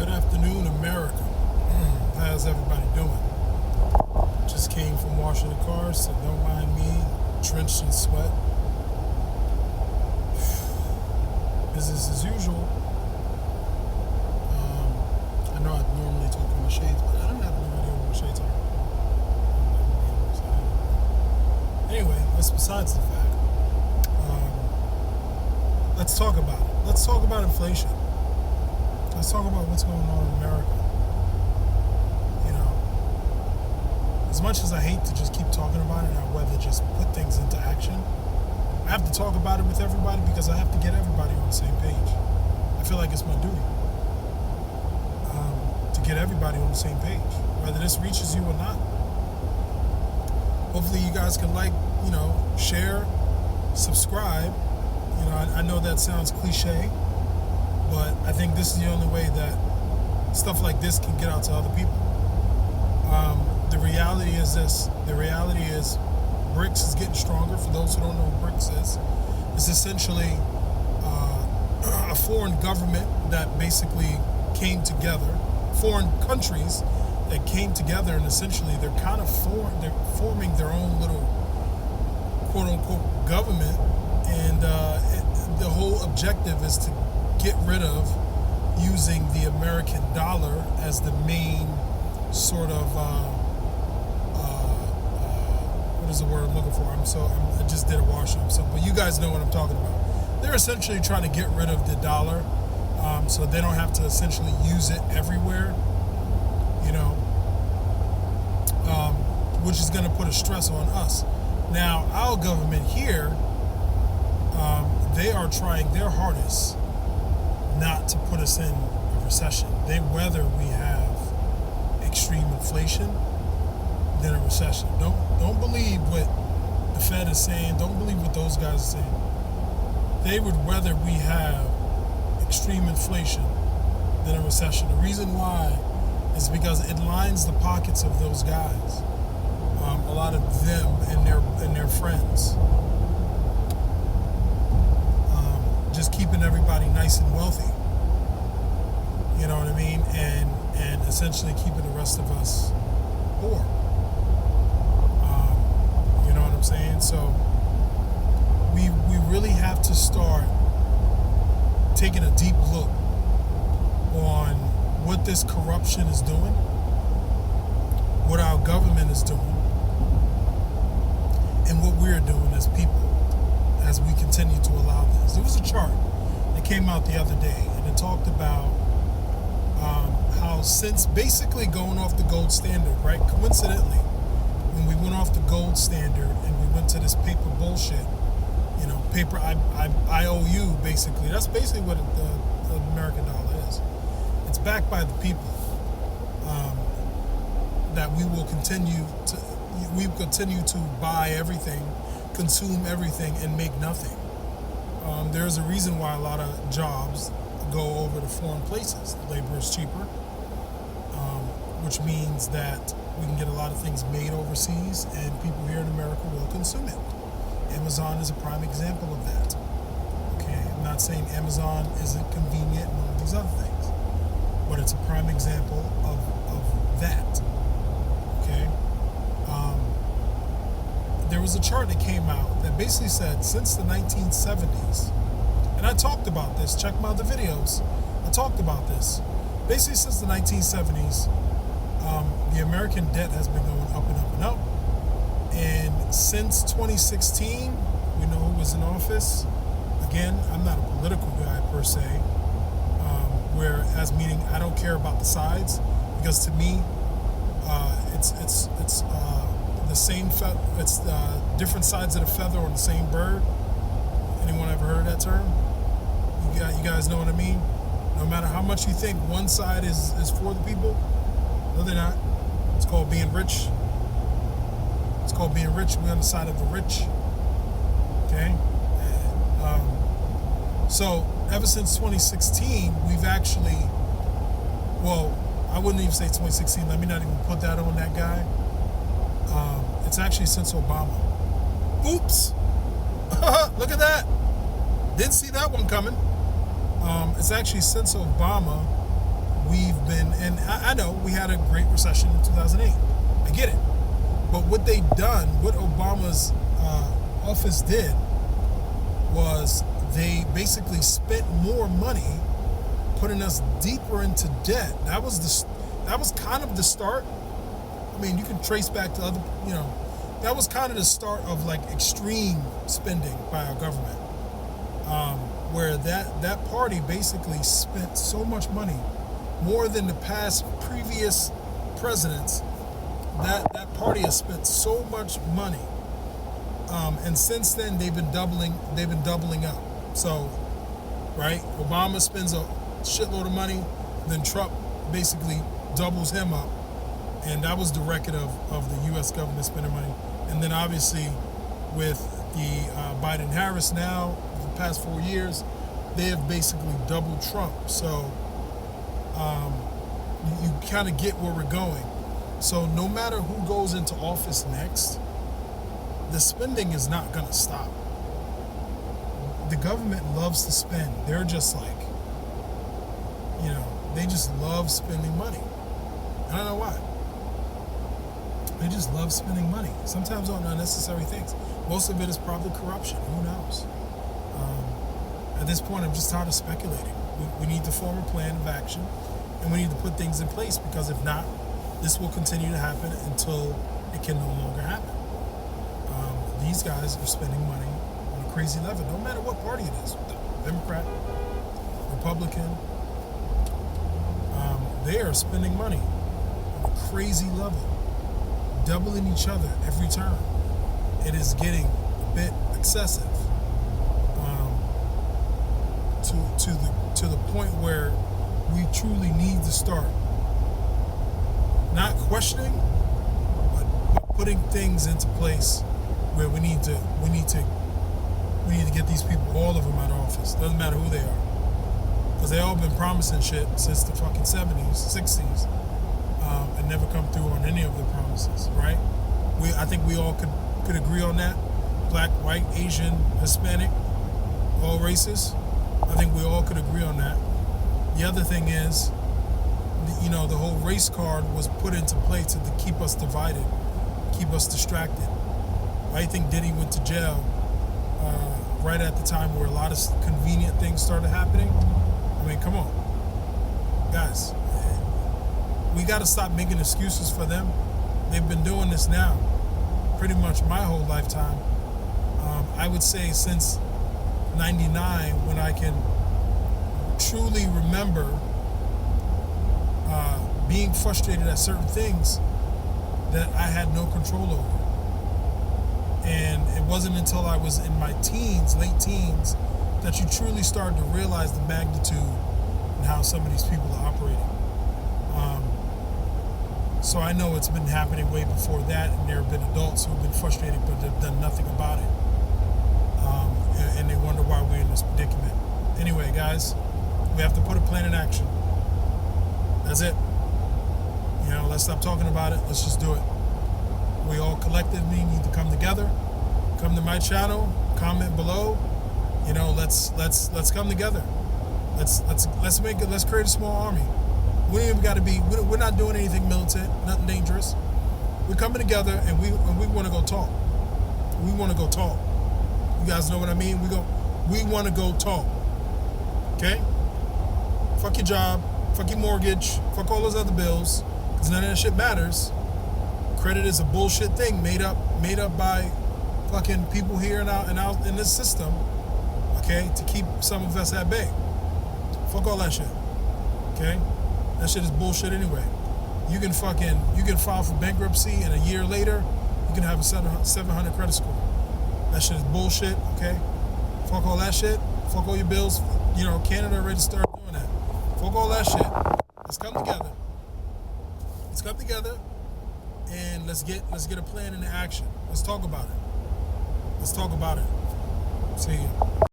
Good afternoon, America. How's everybody doing? Just came from washing the car, so don't mind me, drenched in sweat. Business as usual. I know I normally talk with my shades, but I don't have no idea what my shades are. Anyway, that's besides the fact. Let's talk about it. Let's talk about inflation. Let's talk about what's going on in America. You know, as much as I hate to just keep talking about it, I'd rather just put things into action. I have to talk about it with everybody because I have to get everybody on the same page. I feel like it's my duty to get everybody on the same page, whether this reaches you or not. Hopefully you guys can share, subscribe. I know that sounds cliche, but I think this is the only way that stuff like this can get out to other people. The reality is this. The reality is BRICS is getting stronger. For those who don't know what BRICS is, it's essentially a foreign government that basically came together, foreign countries that came together, and essentially they're forming their own little quote-unquote government, and the whole objective is to get rid of using the American dollar as the main sort of what is the word I'm looking for? I just did a wash up, but you guys know what I'm talking about. They're essentially trying to get rid of the dollar, so they don't have to essentially use it everywhere, which is going to put a stress on us. Now, our government here, they are trying their hardest not to put us in a recession. Whether we have extreme inflation, then a recession. Don't believe what the Fed is saying. Don't believe what those guys are saying. They would rather we have extreme inflation than a recession. The reason why is because it lines the pockets of those guys. A lot of them and their friends. Just keeping everybody nice and wealthy. You know what I mean? And essentially keeping the rest of us poor. You know what I'm saying? So we really have to start taking a deep look on what this corruption is doing, what our government is doing, and what we're doing as people as we continue to allow this. There was a chart that came out the other day, and it talked about how since basically going off the gold standard, right? Coincidentally, when we went off the gold standard and we went to this paper bullshit, paper I owe you, basically. That's basically what the American dollar is. It's backed by the people. That we continue to buy everything, consume everything, and make nothing. There's a reason why a lot of jobs go over to foreign places. The labor is cheaper, which means that we can get a lot of things made overseas, and people here in America will consume it. Amazon is a prime example of that. Okay, I'm not saying Amazon isn't convenient and all these other things, but it's a prime example of that. Okay. There was a chart that came out that basically said since the 1970s, and I talked about this, check my other videos, I talked about this. Basically since the 1970s, the American debt has been going up and up and up. And since 2016, we know who was in office. Again, I'm not a political guy per se, whereas meaning I don't care about the sides, because to me, it's the same. It's different sides of the feather on the same bird. Anyone ever heard of that term? You guys know what I mean? No matter how much you think one side is for the people, no, they're not. It's called being rich. It's called being rich. We're on the side of the rich. Okay? So ever since 2016, we've actually, I wouldn't even say 2016. Let me not even put that on that guy. It's actually since Obama. Oops. Look at that. Didn't see that one coming. It's actually since Obama we've been, and I know we had a great recession in 2008. I get it. But what they done, what Obama's office did, was they basically spent more money, putting us deeper into debt. That was kind of the start. I mean, you can trace back to other, that was kind of the start of like extreme spending by our government, where that party basically spent so much money, more than the previous presidents. That party has spent so much money, and since then they've been doubling up. So, right, Obama spends a shitload of money, then Trump basically doubles him up, and that was the record of the U.S. government spending money. And then obviously with the Biden-Harris now, the past 4 years, they have basically doubled Trump. So you kind of get where we're going. So no matter who goes into office next, the spending is not going to stop. The government loves to spend. They're just like, they just love spending money. I don't know why. They just love spending money. Sometimes on unnecessary things. Most of it is probably corruption. Who knows? At this point, I'm just tired of speculating. We need to form a plan of action, and we need to put things in place, because if not, this will continue to happen until it can no longer happen. These guys are spending money on a crazy level, no matter what party it is, Democrat, Republican. They are spending money on a crazy level, doubling each other every term. It is getting a bit excessive, to the point where we truly need to start not questioning, but putting things into place where we need to get these people, all of them, out of office. Doesn't matter who they are, because they all been promising shit since the fucking 70s, 60s, and never come through on any of their promises, right? I think we all could agree on that. Black, white, Asian, Hispanic, all races. I think we all could agree on that. The other thing is, the whole race card was put into play to keep us divided, keep us distracted. I think Diddy went to jail right at the time where a lot of convenient things started happening. I mean, come on, guys. We got to stop making excuses for them. They've been doing this now pretty much my whole lifetime. I would say since 99, when I can truly remember being frustrated at certain things that I had no control over. And it wasn't until I was in my teens, late teens, that you truly started to realize the magnitude and how some of these people are operating. So I know it's been happening way before that, and there have been adults who've been frustrated, but they've done nothing about it. And they wonder why we're in this predicament. Anyway, guys, we have to put a plan in action. That's it. Let's stop talking about it. Let's just do it. We all collectively need to come together. Come to my channel. Comment below. Let's come together. Let's make it. Let's create a small army. We ain't even got to be. We're not doing anything militant. Nothing dangerous. We're coming together, and we want to go talk. We want to go talk. You guys know what I mean? We want to go talk. Okay? Fuck your job. Fuck your mortgage. Fuck all those other bills. Because none of that shit matters. Credit is a bullshit thing made up by fucking people here and out in this system. Okay? To keep some of us at bay. Fuck all that shit. Okay? That shit is bullshit anyway. You can file for bankruptcy, and a year later, you can have a 700 credit score. That shit is bullshit, okay? Fuck all that shit. Fuck all your bills. Canada already started doing that. Fuck all that shit. Let's come together. Let's come together, and let's get a plan into action. Let's talk about it. See ya.